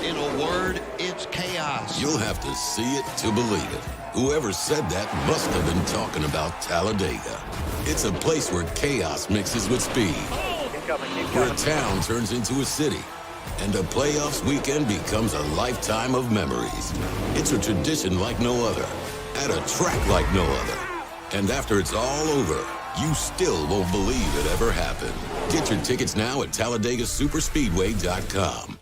In a word, it's chaos. You'll have to see it to believe it. Whoever said that must have been talking about Talladega. It's a place where chaos mixes with speed. Where a town turns into a city. And a playoffs weekend becomes a lifetime of memories. It's a tradition like no other. At a track like no other. And after it's all over, you still won't believe it ever happened. Get your tickets now at TalladegaSuperspeedway.com.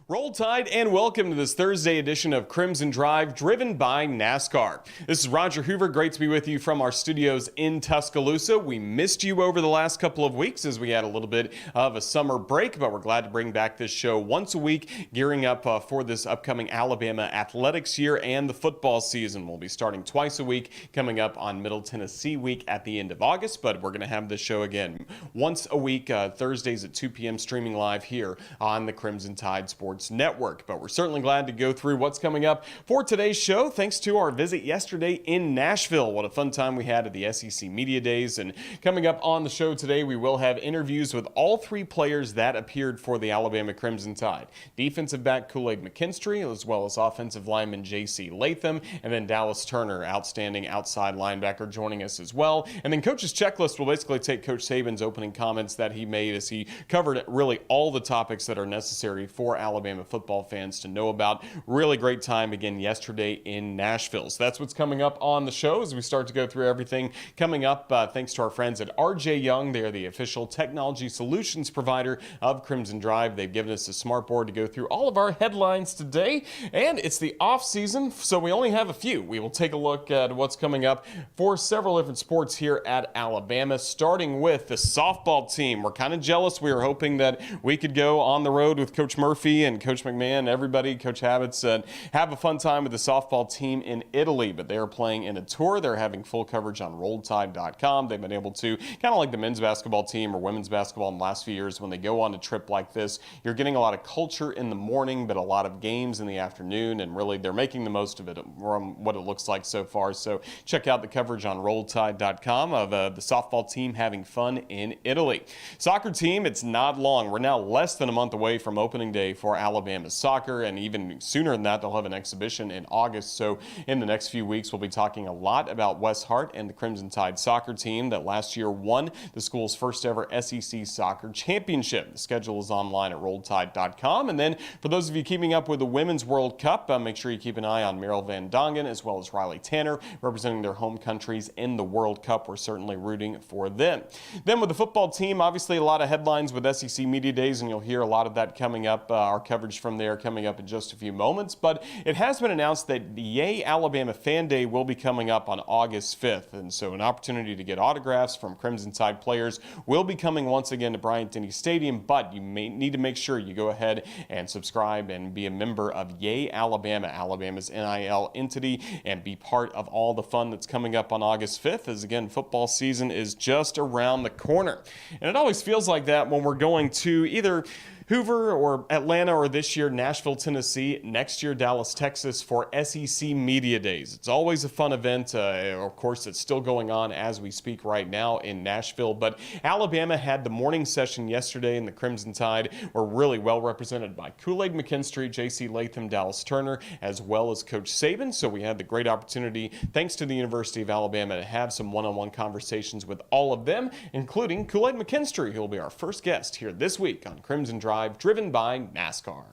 Roll Tide and welcome to this Thursday edition of Crimson Drive, driven by NASCAR. This is Roger Hoover. Great to be with you from our studios in Tuscaloosa. We missed you over the last couple of weeks as we had a little bit of a summer break, but we're glad to bring back this show once a week, gearing up for this upcoming Alabama athletics year and the football season. We'll be starting twice a week, coming up on Middle Tennessee week at the end of August, but we're going to have this show again once a week, Thursdays at 2 p.m. streaming live here on the Crimson Tide Sports Network. But we're certainly glad to go through what's coming up for today's show, thanks to our visit yesterday in Nashville. What a fun time we had at the SEC Media Days. And coming up on the show today, we will have interviews with all three players that appeared for the Alabama Crimson Tide. Defensive back Kool-Aid McKinstry, as well as offensive lineman J.C. Latham, and then Dallas Turner, outstanding outside linebacker, joining us as well. And then Coach's Checklist will basically take Coach Saban's opening comments that he made as he covered really all the topics that are necessary for Alabama football fans to know about. Really great time again yesterday in Nashville. So that's what's coming up on the show as we start to go through everything coming up. Thanks to our friends at RJ Young. They are the official technology solutions provider of Crimson Drive. They've given us a smart board to go through all of our headlines today. And it's the off season, so we only have a few. We will take a look at what's coming up for several different sports here at Alabama, starting with the softball team. We're kind of jealous. We were hoping that we could go on the road with Coach Murphy and Coach McMahon, everybody, Coach Habits, and have a fun time with the softball team in Italy. But they are playing in a tour. They're having full coverage on RolledTide.com. They've been able to, kind of like the men's basketball team or women's basketball in the last few years, when they go on a trip like this, you're getting a lot of culture in the morning, but a lot of games in the afternoon, and really they're making the most of it from what it looks like so far. So check out the coverage on RolledTide.com of the softball team having fun in Italy. Soccer team, it's not long. We're now less than a month away from opening day for Alabama soccer, and even sooner than that, they'll have an exhibition in August. So in the next few weeks, we'll be talking a lot about Wes Hart and the Crimson Tide soccer team that last year won the school's first ever SEC soccer championship. The schedule is online at RolledTide.com. And then for those of you keeping up with the Women's World Cup, make sure you keep an eye on Meryl Van Dongen as well as Riley Tanner representing their home countries in the World Cup. We're certainly rooting for them. Then with the football team, obviously a lot of headlines with SEC Media Days, and you'll hear a lot of that coming up. Our coverage from there coming up in just a few moments, but it has been announced that the Yay Alabama Fan Day will be coming up on August 5th, and so an opportunity to get autographs from Crimson Tide players will be coming once again to Bryant-Denny Stadium, but you may need to make sure you go ahead and subscribe and be a member of Yay Alabama, Alabama's NIL entity, and be part of all the fun that's coming up on August 5th, as again, football season is just around the corner. And it always feels like that when we're going to either Hoover or Atlanta, or this year Nashville, Tennessee, next year Dallas, Texas for SEC Media Days. It's always a fun event. Of course, it's still going on as we speak right now in Nashville, but Alabama had the morning session yesterday, and the Crimson Tide were really well represented by Kool-Aid McKinstry, J.C. Latham, Dallas Turner, as well as Coach Saban. So we had the great opportunity, thanks to the University of Alabama, to have some one-on-one conversations with all of them, including Kool-Aid McKinstry, who will be our first guest here this week on Crimson Drive, driven by NASCAR.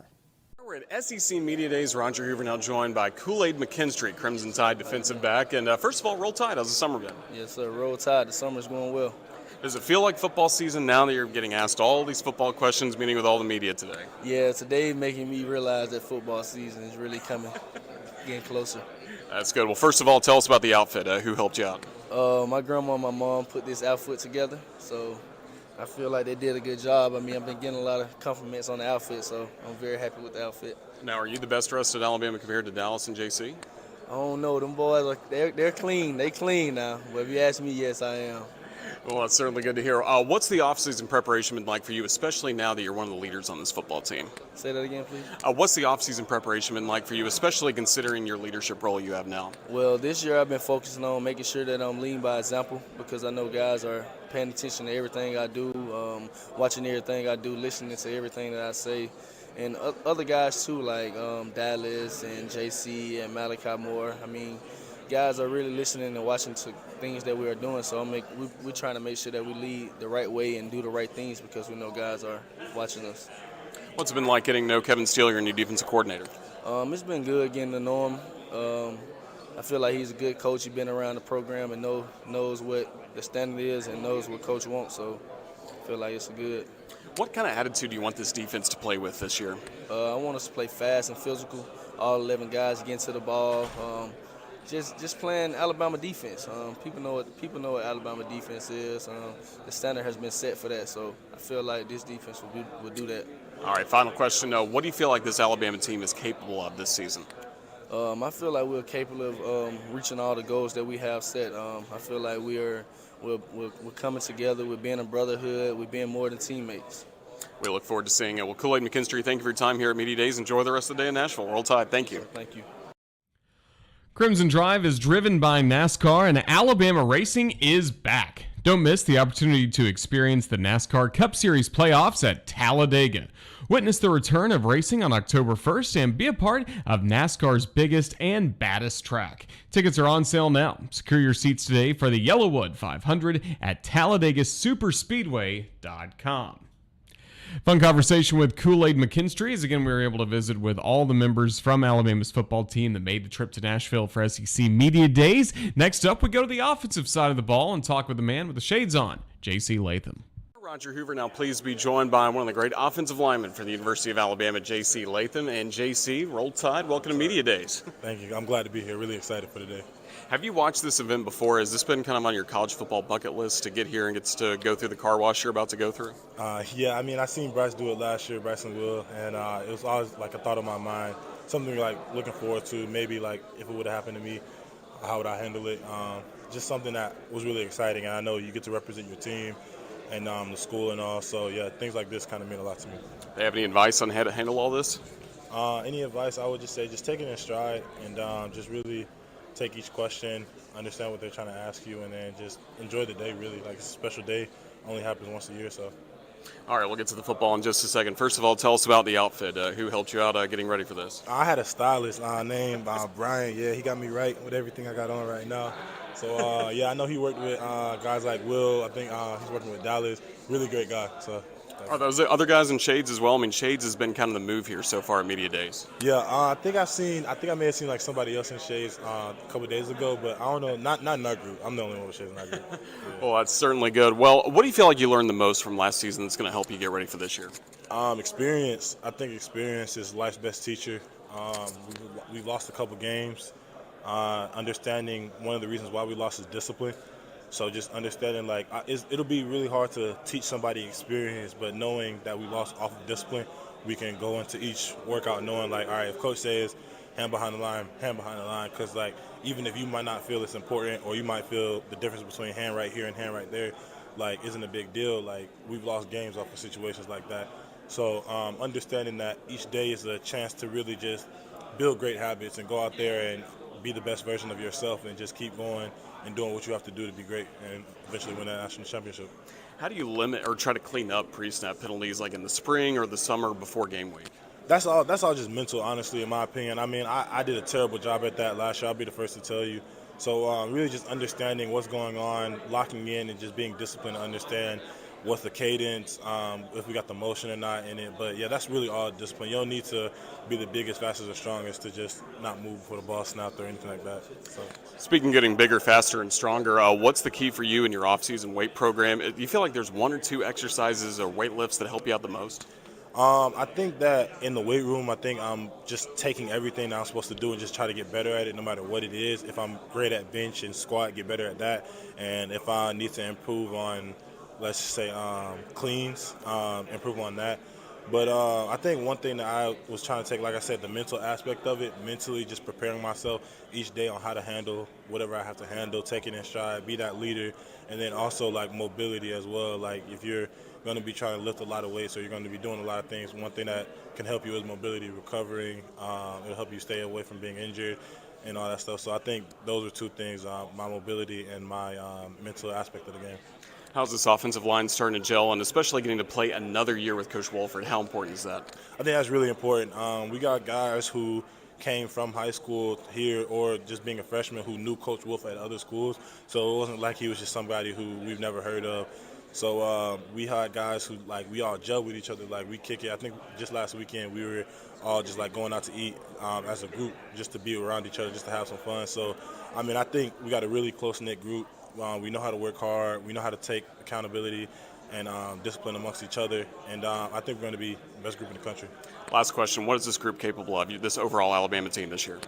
We're at SEC Media Days. Roger Hoover now joined by Kool-Aid McKinstry, Crimson Tide defensive back. And first of all, Roll Tide. How's the summer been? Yes, sir. Roll Tide. The summer's going well. Does it feel like football season now that you're getting asked all these football questions, meeting with all the media today? Yeah, today making me realize that football season is really coming, getting closer. That's good. Well, first of all, tell us about the outfit. Who helped you out? My grandma and my mom put this outfit together, so I feel like they did a good job. I mean, I've been getting a lot of compliments on the outfit, so I'm very happy with the outfit. Now, are you the best dressed at Alabama compared to Dallas and JC? I don't know. Them boys, they're clean. They clean now. But if you ask me, yes, I am. Well, that's certainly good to hear. What's the offseason preparation been like for you, especially now that you're one of the leaders on this football team? Say that again, please. What's the offseason preparation been like for you, especially considering your leadership role you have now? Well, this year I've been focusing on making sure that I'm leading by example, because I know guys are paying attention to everything I do, watching everything I do, listening to everything that I say. and other guys too, like Dallas and JC and Malachi Moore. I mean, guys are really listening and watching to things that we are doing. So we're trying to make sure that we lead the right way and do the right things because we know guys are watching us. What's it been like getting to know Kevin Steele, your new defensive coordinator? It's been good getting to know him. I feel like he's a good coach. He's been around the program and knows what the standard is and knows what coach wants. So I feel like it's good. What kind of attitude do you want this defense to play with this year? I want us to play fast and physical. All 11 guys getting to the ball. Just playing Alabama defense. People know what Alabama defense is. The standard has been set for that. So I feel like this defense will do that. All right, final question. What do you feel like this Alabama team is capable of this season? I feel like we're capable of reaching all the goals that we have set. I feel like we're coming together. We're being a brotherhood. We're being more than teammates. We look forward to seeing it. Well, Kool-Aid McKinstry, thank you for your time here at Media Days. Enjoy the rest of the day in Nashville. Roll Tide. Thank you. Thank you. Crimson Drive is driven by NASCAR, and Alabama racing is back. Don't miss the opportunity to experience the NASCAR Cup Series playoffs at Talladega. Witness the return of racing on October 1st and be a part of NASCAR's biggest and baddest track. Tickets are on sale now. Secure your seats today for the Yellowwood 500 at TalladegaSuperspeedway.com. Fun conversation with Kool-Aid McKinstry as again we were able to visit with all the members from Alabama's football team that made the trip to Nashville for SEC Media Days. Next up, we go to the offensive side of the ball and talk with the man with the shades on, J.C. Latham. Roger Hoover now pleased to be joined by one of the great offensive linemen for the University of Alabama, J.C. Latham. And J.C., Roll Tide, welcome to Media Days. Thank you. I'm glad to be here. Really excited for today. Have you watched this event before? Has this been kind of on your college football bucket list to get here and gets to go through the car wash you're about to go through? Yeah, I mean, I seen Bryce do it last year, Bryson Will, and it was always like a thought on my mind, something like looking forward to, maybe like if it would have happened to me, how would I handle it? Just something that was really exciting, and I know you get to represent your team and the school and all, so yeah, things like this kind of mean a lot to me. Do you have any advice on how to handle all this? Any advice, I would just say just take it in stride and just really take each question, understand what they're trying to ask you, and then just enjoy the day, really. Like, it's a special day, only happens once a year, so. All right, we'll get to the football in just a second. First of all, tell us about the outfit. Who helped you out getting ready for this? I had a stylist named Brian. Yeah, he got me right with everything I got on right now. So, yeah, I know he worked with guys like Will. I think he's working with Dallas. Really great guy, so. Are those other guys in Shades as well? I mean, Shades has been kind of the move here so far at Media Days. Yeah, I think I may have seen like somebody else in Shades a couple of days ago, but I don't know, not in our group. I'm the only one with Shades in our group. Yeah. Well, that's certainly good. Well, what do you feel like you learned the most from last season that's going to help you get ready for this year? Experience. I think experience is life's best teacher. We've lost a couple games. Understanding one of the reasons why we lost is discipline. So just understanding, like, it'll be really hard to teach somebody experience, but knowing that we lost off of discipline, we can go into each workout knowing, like, all right, if coach says hand behind the line, because, like, even if you might not feel it's important or you might feel the difference between hand right here and hand right there, like, isn't a big deal. Like, we've lost games off of situations like that. So understanding that each day is a chance to really just build great habits and go out there and be the best version of yourself and just keep going and doing what you have to do to be great and eventually win that national championship. How do you limit or try to clean up pre-snap penalties like in the spring or the summer before game week? That's all just mental, honestly, in my opinion. I mean, I did a terrible job at that last year. I'll be the first to tell you. So really just understanding what's going on, locking in, and just being disciplined to understand what's the cadence, if we got the motion or not in it. But, yeah, that's really all discipline. You don't need to be the biggest, fastest, or strongest to just not move before the ball snapped or anything like that. So. Speaking of getting bigger, faster, and stronger, what's the key for you in your off-season weight program? Do you feel like there's one or two exercises or weight lifts that help you out the most? I think that in the weight room, I think I'm just taking everything that I'm supposed to do and just try to get better at it no matter what it is. If I'm great at bench and squat, get better at that. And if I need to improve on, let's just say, cleans, improve on that. But I think one thing that I was trying to take, like I said, the mental aspect of it, mentally just preparing myself each day on how to handle whatever I have to handle, take it in stride, be that leader, and then also like mobility as well. Like if you're going to be trying to lift a lot of weights or you're going to be doing a lot of things, one thing that can help you is mobility, recovering. It'll help you stay away from being injured. and all that stuff. So I think those are two things, my mobility and my mental aspect of the game. How's this offensive line starting to gel, and especially getting to play another year with Coach Wolford? How important is that? I think that's really important. We got guys who came from high school here or just being a freshman who knew Coach Wolf at other schools. So it wasn't like he was just somebody who we've never heard of. So we had guys who, like, we all gel with each other. Like, we kick it. I think just last weekend we were all just, like, going out to eat as a group just to be around each other, just to have some fun. So, I mean, I think we got a really close-knit group. We know how to work hard. We know how to take accountability and discipline amongst each other. And I think we're going to be the best group in the country. Last question, what is this group capable of, this overall Alabama team this year?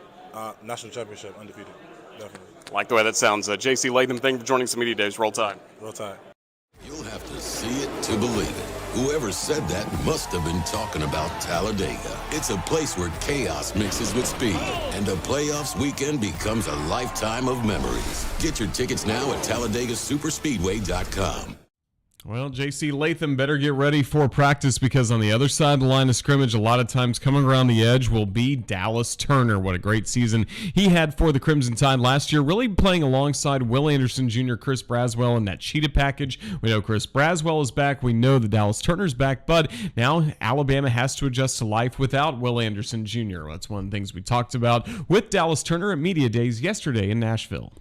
National championship, undefeated, definitely. I like the way that sounds. J.C. Latham, thank you for joining us Media Days. Roll Tide. Roll Tide. You'll have to see it to believe it. Whoever said that must have been talking about Talladega. It's a place where chaos mixes with speed, and a playoffs weekend becomes a lifetime of memories. Get your tickets now at TalladegaSuperspeedway.com. Well, J.C. Latham better get ready for practice, because on the other side of the line of scrimmage, a lot of times coming around the edge will be Dallas Turner. What a great season he had for the Crimson Tide last year, really playing alongside Will Anderson Jr., Chris Braswell in that cheetah package. We know Chris Braswell is back. We know the Dallas Turner's back, but now Alabama has to adjust to life without Will Anderson Jr. That's one of the things we talked about with Dallas Turner at Media Days yesterday in Nashville.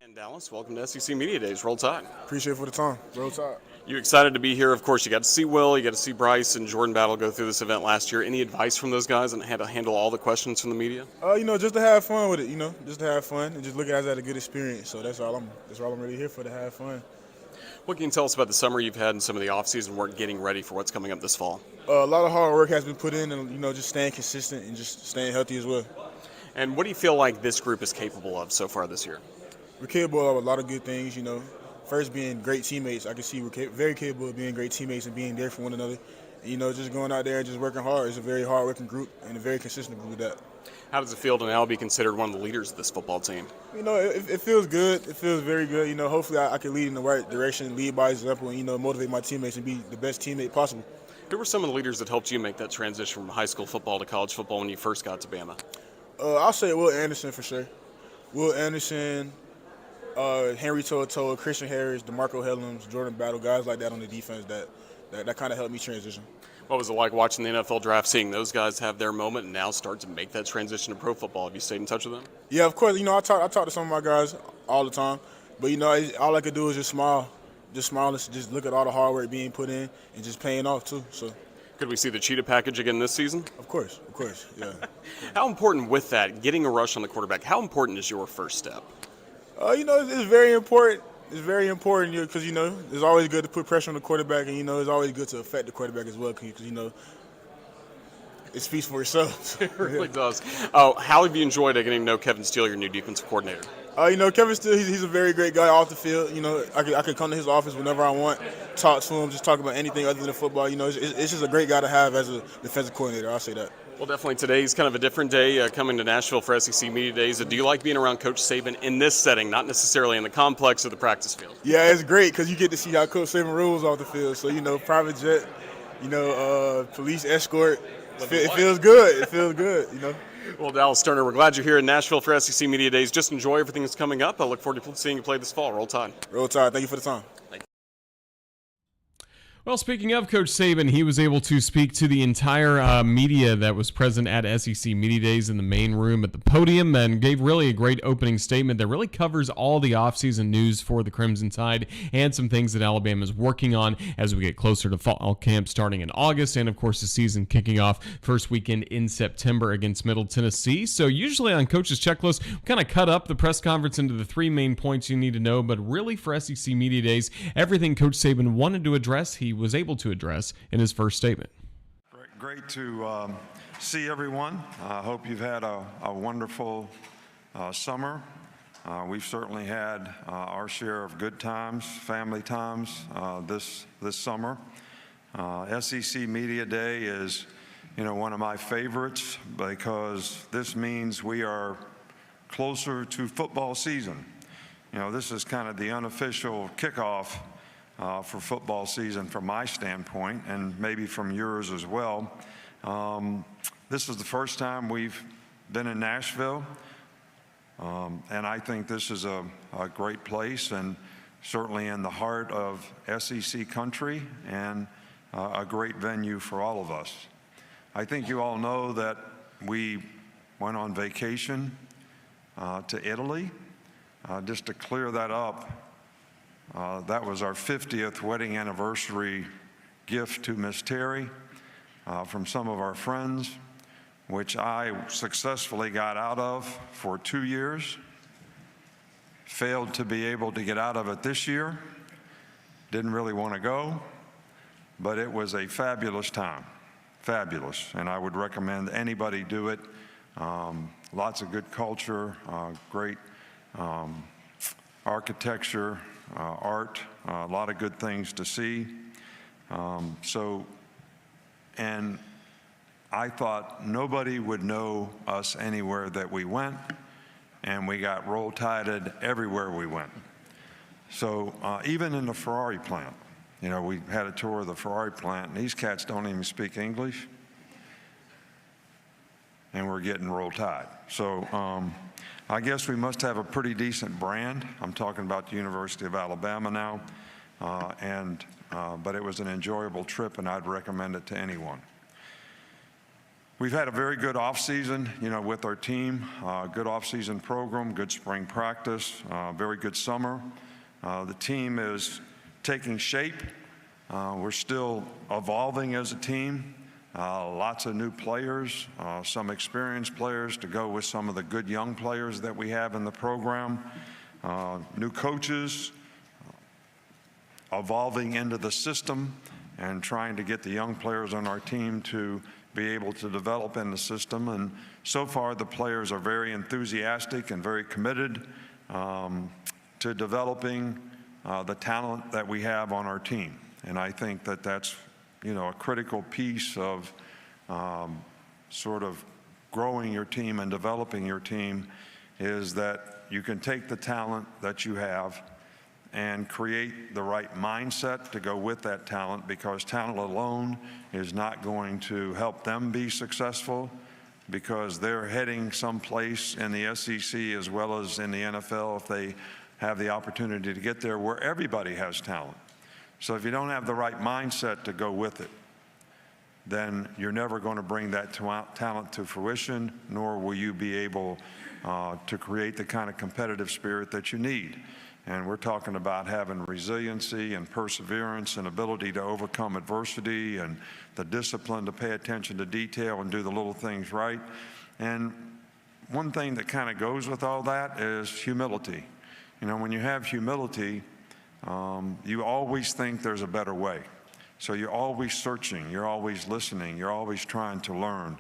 And Dallas, welcome to SEC Media Days. Roll Tide. Appreciate it for the time. Roll Tide. You excited to be here? Of course, you got to see Will, you got to see Bryce and Jordan Battle go through this event last year. Any advice from those guys on how to handle all the questions from the media? Just to have fun with it, just to have fun and just look at it as a good experience. So that's all I'm really here for, to have fun. What can you tell us about the summer you've had and some of the off-season work getting ready for what's coming up this fall? A lot of hard work has been put in, and just staying consistent and just staying healthy as well. And what do you feel like this group is capable of so far this year? We're capable of a lot of good things, First, being great teammates. I can see we're very capable of being great teammates and being there for one another. And, just going out there and just working hard. It's a very hard-working group and a very consistent group with that. How does it feel to now be considered one of the leaders of this football team? It feels good. It feels very good. Hopefully I can lead in the right direction, lead by example, and, motivate my teammates and be the best teammate possible. Who were some of the leaders that helped you make that transition from high school football to college football when you first got to Bama? I'll say Will Anderson for sure. Will Anderson, Henry To'oTo'o, Christian Harris, DeMarco Hellams, Jordan Battle, guys like that on the defense that kind of helped me transition. What was it like watching the NFL draft, seeing those guys have their moment and now start to make that transition to pro football? Have you stayed in touch with them? Yeah, of course. I talk to some of my guys all the time, but all I could do is just smile and just look at all the hard work being put in and just paying off too. So. Could we see the cheetah package again this season? Of course, yeah. How important with that, getting a rush on the quarterback, how important is your first step? It's very important. It's very important because, it's always good to put pressure on the quarterback, and, it's always good to affect the quarterback as well because, it speaks for itself. It really does. How have you enjoyed getting to know Kevin Steele, your new defensive coordinator? Kevin Steele, he's a very great guy off the field. I can come to his office whenever I want, talk to him, just talk about anything other than football. It's just a great guy to have as a defensive coordinator. I'll say that. Well, definitely today's kind of a different day coming to Nashville for SEC Media Days. Do you like being around Coach Saban in this setting, not necessarily in the complex or the practice field? Yeah, it's great because you get to see how Coach Saban rules off the field. So, private jet, police escort. It feels good. It feels good, Well, Dallas Turner, we're glad you're here in Nashville for SEC Media Days. Just enjoy everything that's coming up. I look forward to seeing you play this fall. Roll Tide. Roll Tide. Thank you for the time. Well, speaking of Coach Saban, he was able to speak to the entire media that was present at SEC Media Days in the main room at the podium and gave really a great opening statement that really covers all the offseason news for the Crimson Tide and some things that Alabama is working on as we get closer to fall camp starting in August and, of course, the season kicking off first weekend in September against Middle Tennessee. So usually on Coach's Checklist, we kind of cut up the press conference into the three main points you need to know, but really for SEC Media Days, everything Coach Saban wanted to address, he was able to address in his first statement. Great to see everyone. I hope you've had a wonderful summer. We've certainly had our share of good times, family times this summer. SEC Media Day is, one of my favorites because this means we are closer to football season. This is kind of the unofficial kickoff for football season from my standpoint, and maybe from yours as well. This is the first time we've been in Nashville. And I think this is a great place, and certainly in the heart of SEC country, and a great venue for all of us. I think you all know that we went on vacation to Italy. Just to clear that up, that was our 50th wedding anniversary gift to Miss Terry from some of our friends, which I successfully got out of for 2 years. Failed to be able to get out of it this year. Didn't really want to go, but it was a fabulous time. Fabulous, and I would recommend anybody do it. Lots of good culture, great architecture, art, a lot of good things to see. And I thought nobody would know us anywhere that we went, and we got roll-tided everywhere we went. So even in the Ferrari plant, you know, we had a tour of the Ferrari plant, and these cats don't even speak English, and we're getting roll-tide. So I guess we must have a pretty decent brand. I'm talking about the University of Alabama now, but it was an enjoyable trip, and I'd recommend it to anyone. We've had a very good off-season, you know, with our team. Good off-season program, good spring practice, very good summer. The team is taking shape. We're still evolving as a team. Lots of new players, some experienced players to go with some of the good young players that we have in the program. New coaches, evolving into the system and trying to get the young players on our team to be able to develop in the system. And so far, the players are very enthusiastic and very committed to developing the talent that we have on our team. And I think that that's, you know, a critical piece of sort of growing your team and developing your team, is that you can take the talent that you have and create the right mindset to go with that talent, because talent alone is not going to help them be successful, because they're heading someplace in the SEC as well as in the NFL if they have the opportunity to get there, where everybody has talent. So if you don't have the right mindset to go with it, then you're never going to bring that talent to fruition, nor will you be able to create the kind of competitive spirit that you need. And we're talking about having resiliency and perseverance and ability to overcome adversity and the discipline to pay attention to detail and do the little things right. And one thing that kind of goes with all that is humility. You know, when you have humility, you always think there's a better way. So you're always searching, you're always listening, you're always trying to learn.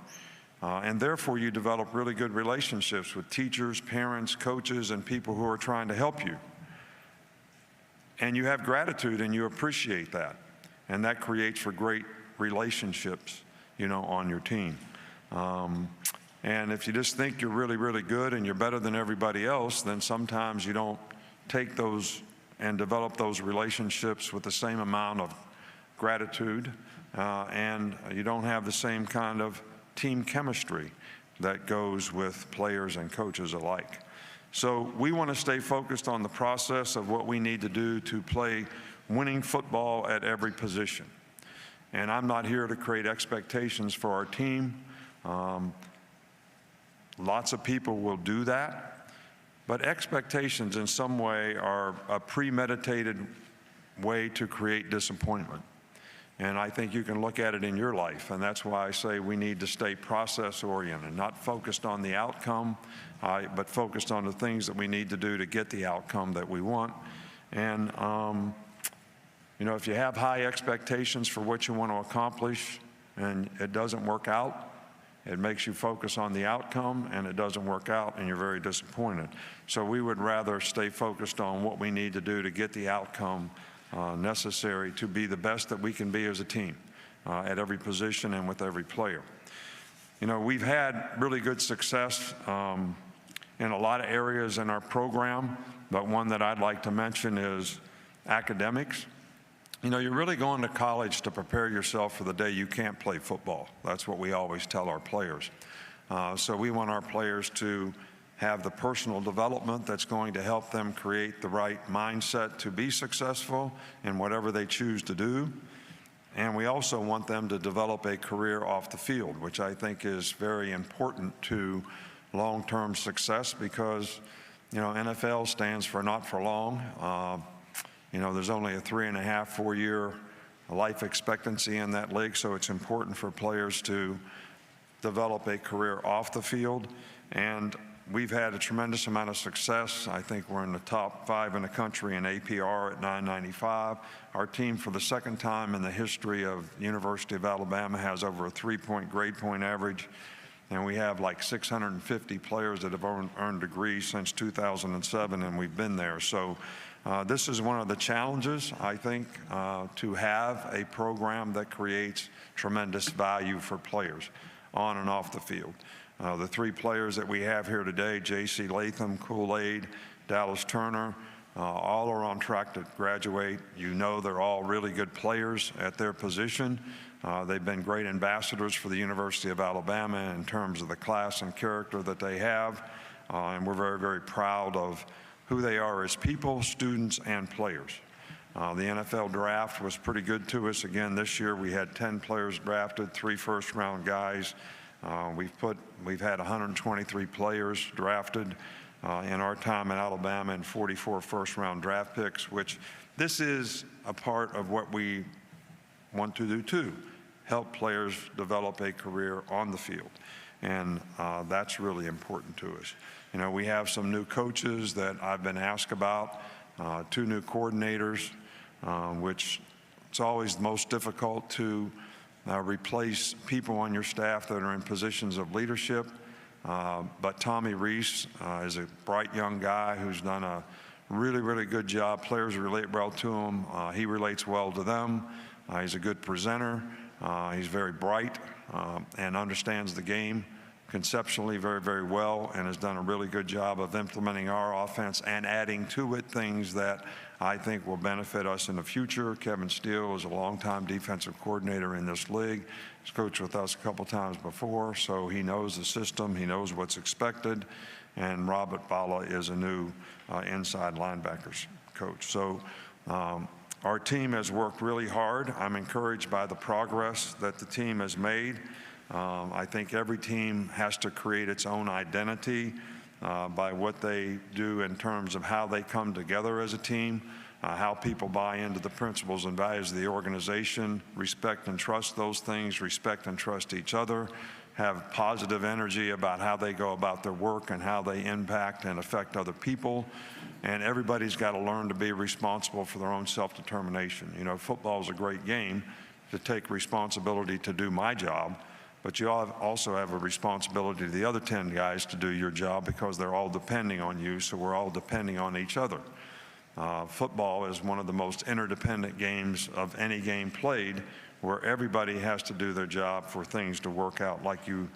And therefore, you develop really good relationships with teachers, parents, coaches, and people who are trying to help you. And you have gratitude and you appreciate that. And that creates for great relationships, you know, on your team. And if you just think you're really, really good and you're better than everybody else, then sometimes you don't take those and develop those relationships with the same amount of gratitude, and you don't have the same kind of team chemistry that goes with players and coaches alike. So we want to stay focused on the process of what we need to do to play winning football at every position. And I'm not here to create expectations for our team. Lots of people will do that, but expectations in some way are a premeditated way to create disappointment. And I think you can look at it in your life, and that's why I say we need to stay process-oriented, not focused on the outcome, but focused on the things that we need to do to get the outcome that we want. And, you know, if you have high expectations for what you want to accomplish and it doesn't work out, it makes you focus on the outcome, and it doesn't work out, and you're very disappointed. So we would rather stay focused on what we need to do to get the outcome necessary to be the best that we can be as a team at every position and with every player. You know, we've had really good success in a lot of areas in our program, but one that I'd like to mention is academics. You know, you're really going to college to prepare yourself for the day you can't play football. That's what we always tell our players. So we want our players to have the personal development that's going to help them create the right mindset to be successful in whatever they choose to do. And we also want them to develop a career off the field, which I think is very important to long-term success because, NFL stands for not for long. There's only a 3.5, 4-year life expectancy in that league, so it's important for players to develop a career off the field. And we've had a tremendous amount of success. I think we're in the top 5 in the country in APR at 995. Our team, for the second time in the history of University of Alabama, has over a 3-point grade point average. And we have like 650 players that have earned degrees since 2007, and we've been there. So this is one of the challenges, I think, to have a program that creates tremendous value for players on and off the field. The 3 players that we have here today, J.C. Latham, Kool-Aid, Dallas Turner, all are on track to graduate. They're all really good players at their position. They've been great ambassadors for the University of Alabama in terms of the class and character that they have. And we're very, very proud of who they are as people, students, and players. The NFL draft was pretty good to us. Again, this year we had 10 players drafted, 3 first-round guys. We've had 123 players drafted in our time in Alabama and 44 first-round draft picks, which this is a part of what we want to do too, help players develop a career on the field. And that's really important to us. We have some new coaches that I've been asked about, 2 new coordinators, which it's always the most difficult to replace people on your staff that are in positions of leadership. But Tommy Reese is a bright young guy who's done a really, really good job. Players relate well to him. He relates well to them. He's a good presenter. He's very bright and understands the game conceptually very, very well, and has done a really good job of implementing our offense and adding to it things that I think will benefit us in the future. Kevin Steele is a longtime defensive coordinator in this league. He's coached with us a couple times before, so he knows the system, he knows what's expected. And Robert Bala is a new inside linebackers coach. So our team has worked really hard. I'm encouraged by the progress that the team has made. I think every team has to create its own identity by what they do in terms of how they come together as a team, how people buy into the principles and values of the organization, respect and trust those things, respect and trust each other, have positive energy about how they go about their work and how they impact and affect other people. And everybody's got to learn to be responsible for their own self-determination. Football is a great game to take responsibility to do my job, but you also have a responsibility to the other 10 guys to do your job because they're all depending on you, so we're all depending on each other. Football is one of the most interdependent games of any game played, where everybody has to do their job for things to work out like you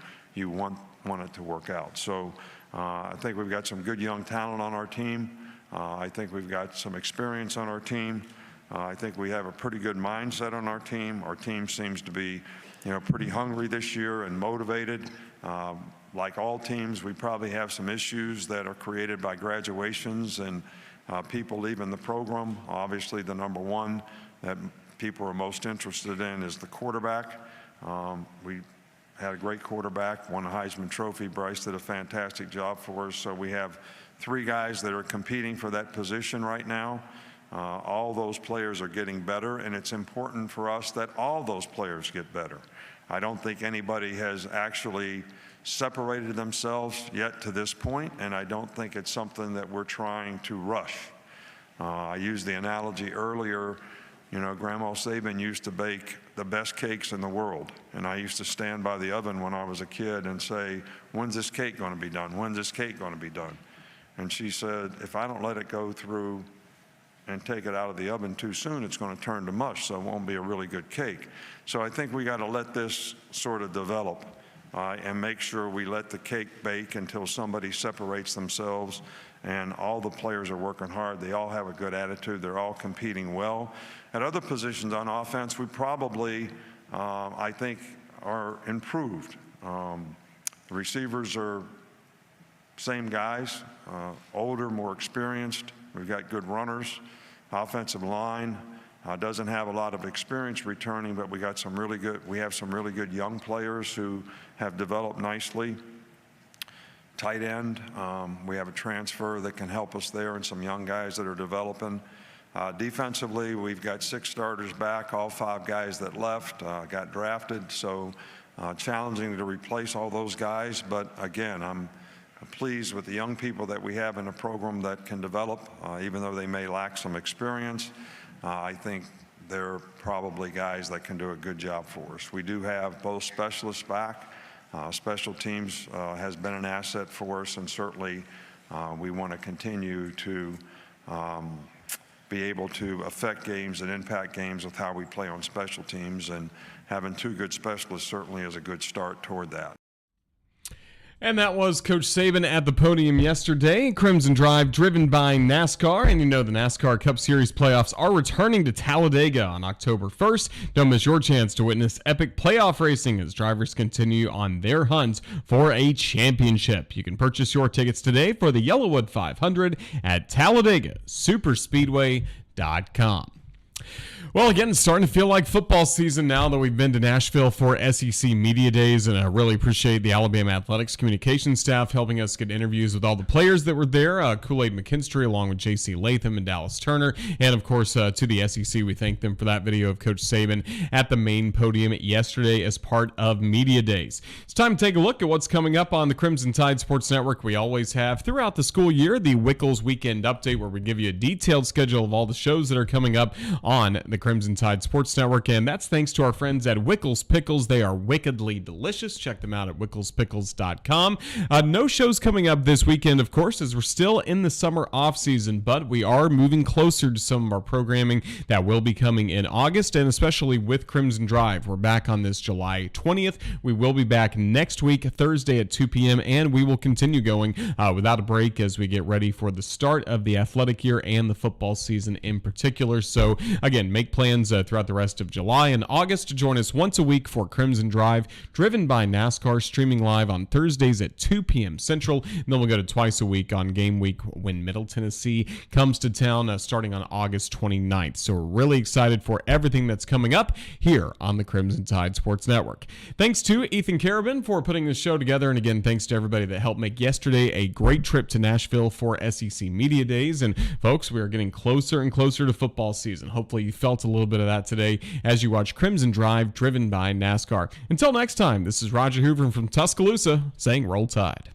want it to work out. So I think we've got some good young talent on our team. I think we've got some experience on our team. I think we have a pretty good mindset on our team. Our team seems to be pretty hungry this year and motivated. Like all teams, we probably have some issues that are created by graduations and people leaving the program. Obviously, the number one that people are most interested in is the quarterback. We had a great quarterback, won a Heisman Trophy. Bryce did a fantastic job for us. So we have 3 guys that are competing for that position right now. All those players are getting better, and it's important for us that all those players get better. I don't think anybody has actually separated themselves yet to this point, and I don't think it's something that we're trying to rush. I used the analogy earlier, Grandma Saban used to bake the best cakes in the world, and I used to stand by the oven when I was a kid and say, when's this cake going to be done? When's this cake going to be done? And she said, if I don't let it go through and take it out of the oven too soon, it's going to turn to mush, so it won't be a really good cake. So I think we got to let this sort of develop and make sure we let the cake bake until somebody separates themselves, and all the players are working hard. They all have a good attitude. They're all competing well. At other positions on offense, we probably, I think, are improved. The receivers are same guys, older, more experienced. We've got good runners. Offensive line doesn't have a lot of experience returning, but we have some really good young players who have developed nicely. Tight end, we have a transfer that can help us there, and some young guys that are developing. Defensively, we've got 6 starters back. All 5 guys that left got drafted, so challenging to replace all those guys. But again, I'm pleased with the young people that we have in the program that can develop, even though they may lack some experience. I think they're probably guys that can do a good job for us. We do have both specialists back. Special teams has been an asset for us, and certainly we want to continue to be able to affect games and impact games with how we play on special teams, and having 2 good specialists certainly is a good start toward that. And that was Coach Saban at the podium yesterday. Crimson Drive driven by NASCAR. And you know the NASCAR Cup Series playoffs are returning to Talladega on October 1st. Don't miss your chance to witness epic playoff racing as drivers continue on their hunt for a championship. You can purchase your tickets today for the Yellowwood 500 at TalladegaSuperspeedway.com. Well, again, it's starting to feel like football season now that we've been to Nashville for SEC Media Days, and I really appreciate the Alabama Athletics communication staff helping us get interviews with all the players that were there. Kool-Aid McKinstry along with J.C. Latham and Dallas Turner, and of course to the SEC, we thank them for that video of Coach Saban at the main podium yesterday as part of Media Days. It's time to take a look at what's coming up on the Crimson Tide Sports Network. We always have throughout the school year the Wickles Weekend Update, where we give you a detailed schedule of all the shows that are coming up on the Crimson Tide Sports Network, and that's thanks to our friends at Wickles Pickles. They are wickedly delicious. Check them out at wickelspickles.com. No shows coming up this weekend, of course, as we're still in the summer off season, but we are moving closer to some of our programming that will be coming in August, and especially with Crimson Drive. We're back on this July 20th. We will be back next week, Thursday at 2 p.m., and we will continue going without a break as we get ready for the start of the athletic year and the football season in particular. So, again, make plans throughout the rest of July and August to join us once a week for Crimson Drive, driven by NASCAR, streaming live on Thursdays at 2 p.m. Central. And then we'll go to twice a week on game week when Middle Tennessee comes to town starting on August 29th. So we're really excited for everything that's coming up here on the Crimson Tide Sports Network. Thanks to Ethan Carabin for putting this show together. And again, thanks to everybody that helped make yesterday a great trip to Nashville for SEC Media Days. And folks, we are getting closer and closer to football season. Hopefully you felt a little bit of that today as you watch Crimson Drive driven by NASCAR. Until next time, this is Roger Hoover from Tuscaloosa saying Roll Tide.